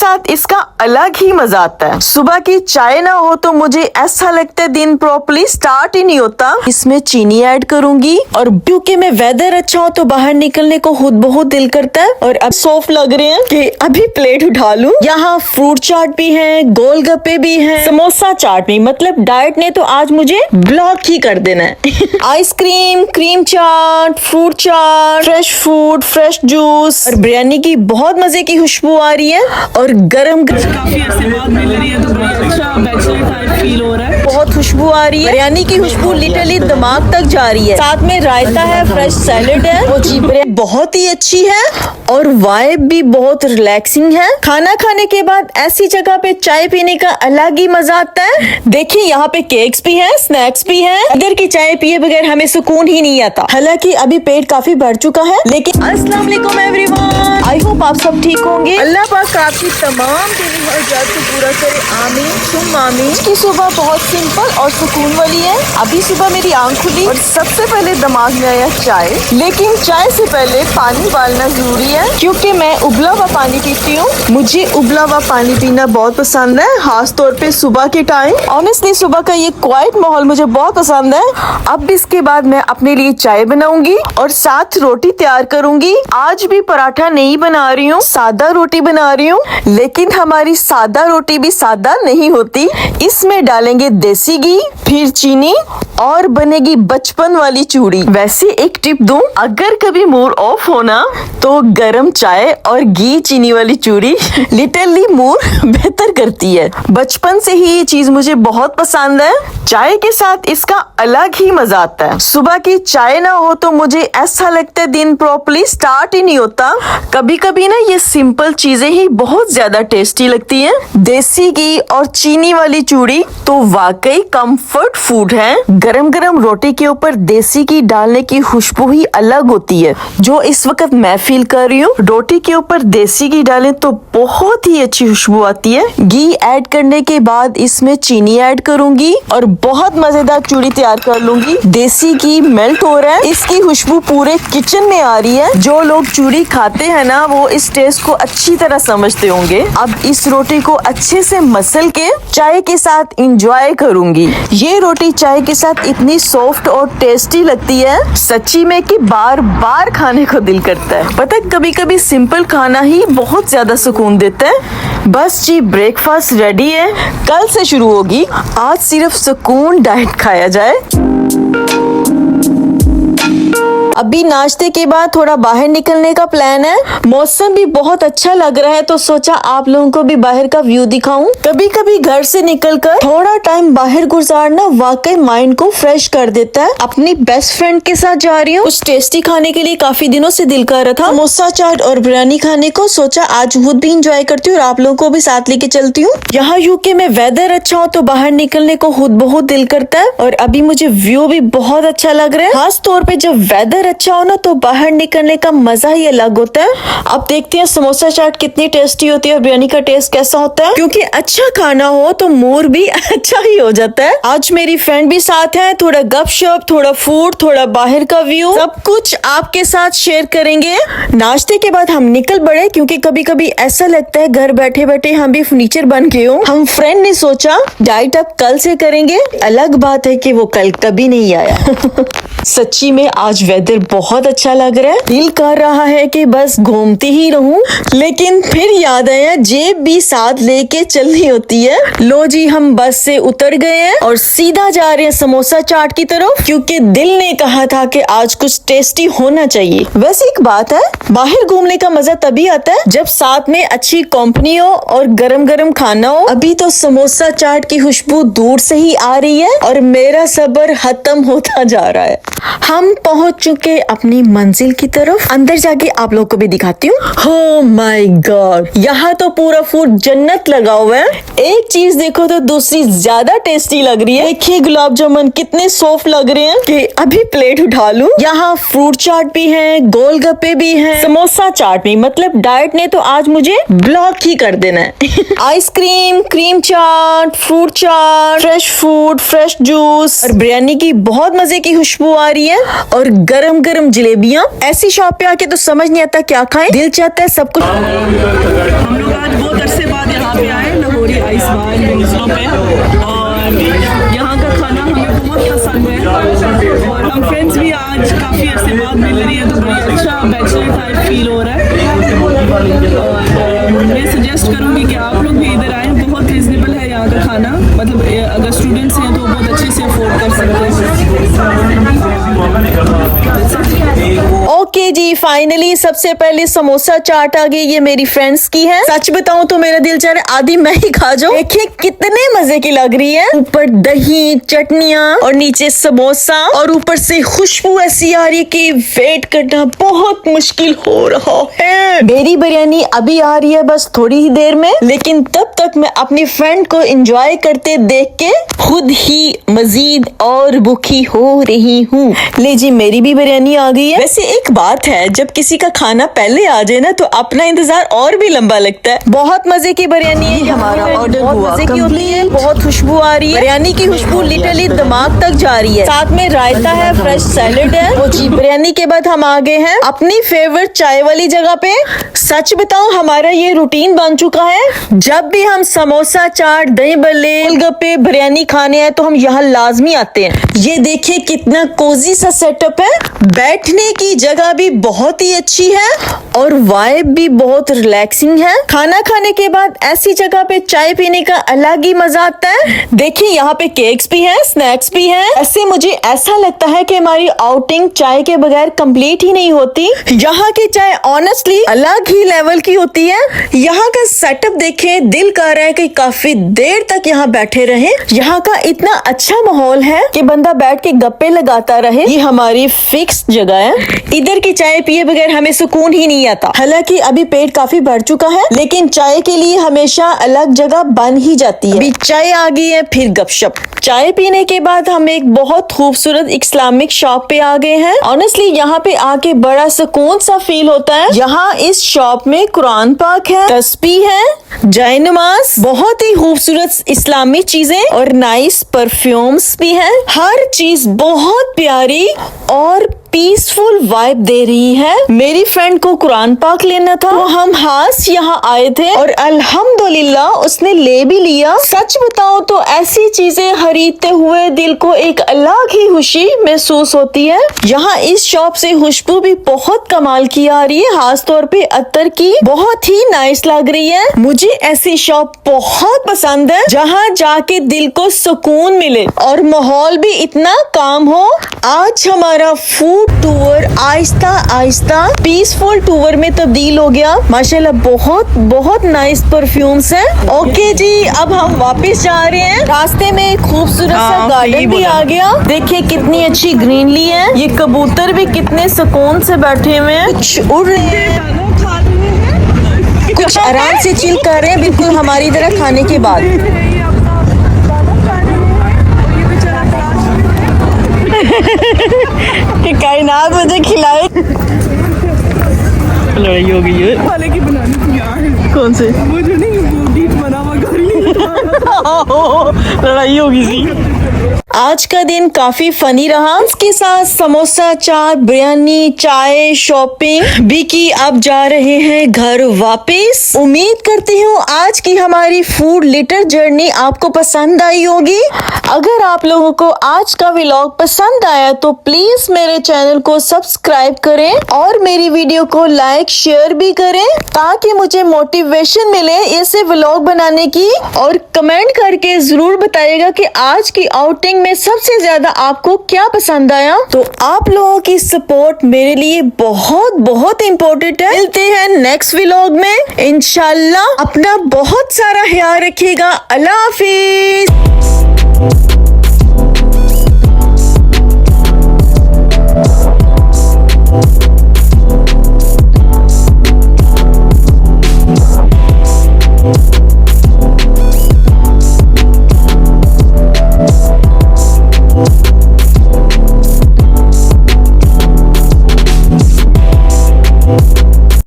साथ इसका अलग ही मजा आता है। सुबह की चाय ना हो तो मुझे ऐसा लगता है दिन प्रॉपर्ली स्टार्ट ही नहीं होता। इसमें चीनी ऐड करूंगी और क्योंकि मैं वेदर अच्छा हो तो बाहर निकलने को खुद बहुत दिल करता है और अब सॉफ्ट लग रहे हैं कि अभी प्लेट उठा लूं। यहाँ फ्रूट चाट भी है, गोलगप्पे भी हैं, समोसा चाट भी, मतलब डाइट ने तो आज मुझे ब्लॉक ही कर देना है। आइसक्रीम, क्रीम चाट, फ्रूट चाट, फ्रेश फूड, फ्रेश जूस और बिरयानी की बहुत मजे की खुशबू आ रही है और गरम काफी ऐसे बाद मिल रही है तो बड़ा अच्छा बैचलर टाइप फील हो रहा है। बहुत खुशबू आ रही है, बिरयानी की खुशबू लिटरली दिमाग तक जा रही है। साथ में रायता है, फ्रेश सैलेड है, वो जी बहुत ही अच्छी है और वाइब भी बहुत रिलैक्सिंग है। खाना खाने के बाद ऐसी जगह पे चाय पीने का अलग ही मजा आता है। देखिए यहाँ पे केक्स भी हैं, स्नैक्स भी हैं। इधर की चाय पिए बगैर हमें सुकून ही नहीं आता। हालांकि अभी पेट काफी भर चुका है, लेकिन अस्सलाम वालेकुम एवरीवन, आई होप आप सब ठीक होंगे। अल्लाह पाक आपकी तमाम दिली हर्जात को पूरा करे, आमीन सुम आमीन। की सुबह बहुत सिंपल और सुकून वाली है। अभी सुबह मेरी आंख खुली और सबसे पहले दिमाग में आया चाय, लेकिन चाय से पहले पानी उबालना जरूरी है क्योंकि मैं उबला हुआ पानी पीती हूँ। मुझे उबला हुआ पानी पीना बहुत पसंद है, खास तौर पे सुबह के टाइम। ऑनेस्टली सुबह का ये क्वाइट माहौल मुझे बहुत पसंद है। अब इसके बाद मैं अपने लिए चाय बनाऊंगी और साथ रोटी तैयार करूंगी। आज भी पराठा नहीं बना रही हूँ, सादा रोटी बना रही हूँ, लेकिन हमारी सादा रोटी भी सादा नहीं होती। इसमें डालेंगे देसी घी, फिर चीनी और बनेगी बचपन वाली चूड़ी। वैसे एक टिप दूं, अगर कभी मूड ऑफ होना तो गरम चाय और घी चीनी वाली चूड़ी लिटरली मूड बेहतर करती है। बचपन से ही ये चीज मुझे बहुत पसंद है। चाय के साथ इसका अलग ही मजा आता है। सुबह की चाय ना हो तो मुझे ऐसा लगता है दिन प्रॉपर्ली स्टार्ट ही नहीं होता। कभी कभी ना ये सिंपल चीजें ही बहुत ज्यादा टेस्टी लगती है। देसी घी और चीनी वाली चूड़ी तो वाकई कंफर्ट फूड है। गरम गरम रोटी के ऊपर देसी घी डालने की खुशबू ही अलग होती है, जो इस वक्त मैं फील कर रही हूँ। रोटी के ऊपर देसी घी डालें तो बहुत ही अच्छी खुशबू आती है। घी ऐड करने के बाद इसमें चीनी ऐड करूंगी और बहुत मजेदार चूड़ी तैयार कर लूंगी। देसी घी मेल्ट हो रहा है, इसकी खुशबू पूरे किचन में आ रही है। जो लोग चूड़ी खाते हैं ना, वो इस टेस्ट को अच्छी तरह समझते होंगे। अब इस रोटी को अच्छे से मसल के चाय के साथ इंजॉय करूंगी। ये रोटी चाय के साथ इतनी सॉफ्ट और टेस्टी लगती है सच्ची में कि बार बार खाने को दिल करता है। पता है कभी कभी सिंपल खाना ही बहुत ज्यादा सुकून देता है। बस जी ब्रेकफास्ट रेडी है, कल से शुरू होगी। आज सिर्फ सुकून डाइट खाया जाए। अभी नाश्ते के बाद थोड़ा बाहर निकलने का प्लान है। मौसम भी बहुत अच्छा लग रहा है तो सोचा आप लोगों को भी बाहर का व्यू दिखाऊं। कभी कभी घर से निकलकर थोड़ा टाइम बाहर गुजारना वाकई माइंड को फ्रेश कर देता है। अपनी बेस्ट फ्रेंड के साथ जा रही हूँ। कुछ टेस्टी खाने के लिए काफी दिनों से दिल कर रहा था, समोसा चाट और बिरयानी खाने को। सोचा आज खुद भी इंजॉय करती हूँ और आप लोगों को भी साथ लेके चलती हूँ। यहाँ यूके में वेदर अच्छा हो तो बाहर निकलने को खुद बहुत दिल करता है और अभी मुझे व्यू भी बहुत अच्छा लग रहा है। खास तौर पे जब वेदर अच्छा हो ना तो बाहर निकलने का मजा ही अलग होता है। अब देखते हैं समोसा चाट कितनी टेस्टी होती है और बिरयानी का टेस्ट कैसा होता है, क्योंकि अच्छा खाना हो तो मूड भी अच्छा ही हो जाता है। आज मेरी फ्रेंड भी साथ है, थोड़ा गपशप, थोड़ा फूड, थोड़ा बाहर का व्यू, सब कुछ आपके साथ शेयर करेंगे। नाश्ते के बाद हम निकल पड़े, क्योंकि कभी कभी ऐसा लगता है घर बैठे बैठे हम भी फर्नीचर बन गए हो। हम फ्रेंड ने सोचा डाइट अब कल से करेंगे। अलग बात है कि वो कल कभी नहीं आया। सच्ची में आज वेदर बहुत अच्छा लग रहा है। दिल कर रहा है कि बस घूमती ही रहूं, लेकिन फिर याद आया जेब भी साथ लेके चलनी होती है। लो जी हम बस से उतर गए हैं और सीधा जा रहे हैं समोसा चाट की तरफ, क्योंकि दिल ने कहा था कि आज कुछ टेस्टी होना चाहिए। वैसे एक बात है, बाहर घूमने का मजा तभी आता है जब साथ में अच्छी कंपनी हो और गरम गरम खाना हो। अभी तो समोसा चाट की खुशबू दूर से ही आ रही है और मेरा सब्र खत्म होता जा रहा है। हम पहुंच चुके अपनी मंजिल की तरफ। अंदर जाके आप लोग को भी दिखाती हूँ। हो माय गॉड, यहाँ तो पूरा फूड जन्नत लगा हुआ है। एक चीज देखो तो दूसरी ज्यादा टेस्टी लग रही है। देखिए गुलाब जामुन कितने सॉफ्ट लग रहे हैं कि अभी प्लेट उठा लूं। यहाँ फ्रूट चाट भी है, गोलगप्पे भी हैं, समोसा चाट भी, मतलब डाइट ने तो आज मुझे ब्लॉक ही कर देना है। आइसक्रीम, क्रीम चाट, फ्रूट चाट, फ्रेश फूड, फ्रेश जूस और बिरयानी की बहुत मजे की खुशबू आ रही है और गरम गरम जलेबियाँ। ऐसी शॉप पे आके तो समझ नहीं आता क्या खाएं, दिल चाहता है सब कुछ। हम लोग आज बहुत अरसे बाद आज काफी अरसे बाद मिल रही है तो बड़ी अच्छा बैचलर टाइप फील हो रहा है। और मैं सजेस्ट करूंगी कि आप लोग भी इधर आए, बहुत रिजनेबल है यहाँ का खाना, मतलब अगर स्टूडेंट्स हैं तो बहुत अच्छे से अफोर्ड कर सकते हैं। ओके जी, फाइनली सबसे पहले समोसा चाट आ गई। ये मेरी फ्रेंड्स की है। सच बताऊं तो मेरा दिल चाह रहा है आधी मैं ही खा जाऊं। देखिए कितने मजे की लग रही है। ऊपर दही, चटनियाँ और नीचे समोसा और ऊपर से खुशबू ऐसी आ रही है कि वेट करना बहुत मुश्किल हो रहा है। मेरी बिरयानी अभी आ रही है बस थोड़ी ही देर में, लेकिन तब तक मैं अपनी फ्रेंड को एंजॉय करते देख के खुद ही मजीद और भूखी हो रही हूँ। ले जी, मेरी भी बिरयानी आ गई है। वैसे एक बात है, जब किसी का खाना पहले आ जाए ना तो अपना इंतजार और भी लंबा लगता है। बहुत मजे की बिरयानी है। हमारा ऑर्डर हुआ मजे की होती है, बहुत खुशबू आ रही है। बिरयानी की खुशबू लिटरली दिमाग तक जा रही है। साथ में रायता है, फ्रेश सैलेड है। वो जी, बिरयानी के बाद हम आ गए हैं अपनी फेवरेट चाय वाली जगह पे। सच बताऊं, हमारा ये रूटीन बन चुका है। जब भी हम समोसा, चाट, दही बल्ले, गोलगप्पे, बिरयानी खाने हैं तो हम यहाँ लाजमी आते हैं। ये देखिए कितना कोजी सा सेटअप है। बैठने की जगह भी बहुत ही अच्छी है और वाइब भी बहुत रिलैक्सिंग है। खाना खाने के बाद ऐसी जगह पे चाय पीने का अलग ही मजा आता है। देखिए यहाँ पे केक्स भी हैं, स्नैक्स भी हैं। ऐसे मुझे ऐसा लगता है कि हमारी आउटिंग चाय के बगैर कंप्लीट ही नहीं होती। यहाँ की चाय ऑनेस्टली अलग ही लेवल की होती है। यहाँ का सेटअप देखें, दिल कर रहा है कि काफी देर तक यहाँ बैठे रहे। यहाँ का इतना अच्छा माहौल है कि बंदा बैठ के गप्पे लगाता रहे। ये हमारी फिक्स जगह है। इधर की चाय पिए बगैर हमें सुकून ही नहीं आता। हालांकि अभी पेट काफी भर चुका है, लेकिन चाय के लिए हमेशा अलग जगह बन ही जाती है। अभी चाय आ गई है, फिर गपशप। चाय पीने के बाद हम एक बहुत खूबसूरत इस्लामिक शॉप पे आ गए हैं। ऑनेस्टली यहाँ पे आके बड़ा सुकून सा फील होता है। यहाँ इस शॉप में कुरान पाक है, तस्बीह है, जय नमाज, बहुत ही खूबसूरत इस्लामी चीजें और नाइस परफ्यूम्स भी हैं। हर चीज बहुत प्यारी और पीसफुल वाइब दे रही है। मेरी फ्रेंड को कुरान पाक लेना था, तो हम हास यहाँ आए थे और अल्हम्दुलिल्लाह उसने ले भी लिया। सच बताओ तो ऐसी चीजें खरीदते हुए दिल को एक अलग ही खुशी महसूस होती है। यहाँ इस शॉप से खुशबू भी बहुत कमाल की आ रही है, खास तौर पे अत्तर की। बहुत ही नाइस लग रही है। मुझे ऐसी शॉप बहुत पसंद है जहाँ जाके दिल को सुकून मिले और माहौल भी इतना काम हो। आज हमारा food tour Aahista Aahista peaceful tour में तब्दील हो गया। माशाल्लाह बहुत बहुत नाइस परफ्यूम्स हैं। ओके जी, अब हम वापस जा रहे हैं। रास्ते में एक खूबसूरत सा गार्डन भी आ गया। देखिए कितनी अच्छी ग्रीनरी है। ये कबूतर भी कितने सुकून से बैठे हुए हैं, कुछ उड़ रहे हैं, कुछ आराम से चिल कर रहे हैं, बिल्कुल हमारी तरह खाने के बाद। कि कायनात मुझे खिलाए। लड़ाई हो गई है। वाले की बनानी थी यार। कौन से? वो जो नहीं वो डीप बना हुआ घर ही लड़ाई हो गई थी। आज का दिन काफी फनी रहा। इसके साथ समोसा, चाट, बिरयानी, चाय, शॉपिंग भी की। अब जा रहे हैं घर वापस। उम्मीद करती हूँ आज की हमारी फूड लिटर जर्नी आपको पसंद आई होगी। अगर आप लोगों को आज का व्लॉग पसंद आया तो प्लीज मेरे चैनल को सब्सक्राइब करें और मेरी वीडियो को लाइक शेयर भी करें ताकि मुझे मोटिवेशन मिले ऐसे व्लॉग बनाने की। और कमेंट करके जरूर बताइएगा कि आज की आउटिंग में सबसे ज्यादा आपको क्या पसंद आया। तो आप लोगों की सपोर्ट मेरे लिए बहुत बहुत इम्पोर्टेंट है। मिलते हैं नेक्स्ट व्लॉग में इंशाल्लाह। अपना बहुत सारा ख्याल रखिएगा। अल्लाह हाफिज।